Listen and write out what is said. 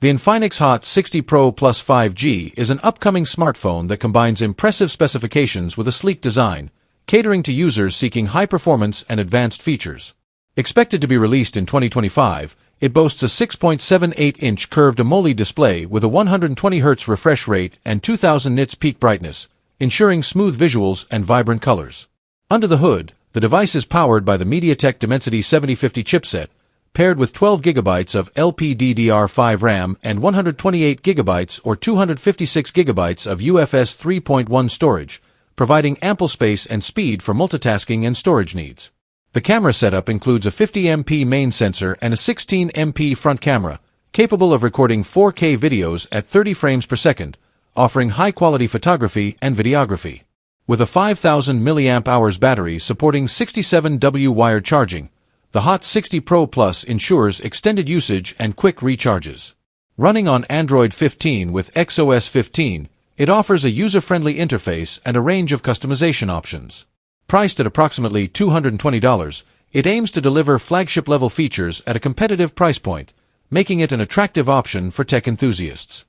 The Infinix Hot 60 Pro Plus 5G is an upcoming smartphone that combines impressive specifications with a sleek design, catering to users seeking high performance and advanced features. Expected to be released in 2025, it boasts a 6.78-inch curved AMOLED display with a 120Hz refresh rate and 2000 nits peak brightness, ensuring smooth visuals and vibrant colors. Under the hood, the device is powered by the MediaTek Dimensity 7050 chipset, paired with 12 GB of LPDDR5 RAM and 128 GB or 256 GB of UFS 3.1 storage, providing ample space and speed for multitasking and storage needs. The camera setup includes a 50MP main sensor and a 16MP front camera, capable of recording 4K videos at 30 frames per second, offering high-quality photography and videography. With a 5000 mAh battery supporting 67W wired charging, the Hot 60 Pro Plus ensures extended usage and quick recharges. Running on Android 15 with XOS 15, it offers a user-friendly interface and a range of customization options. Priced at approximately $220, it aims to deliver flagship-level features at a competitive price point, making it an attractive option for tech enthusiasts.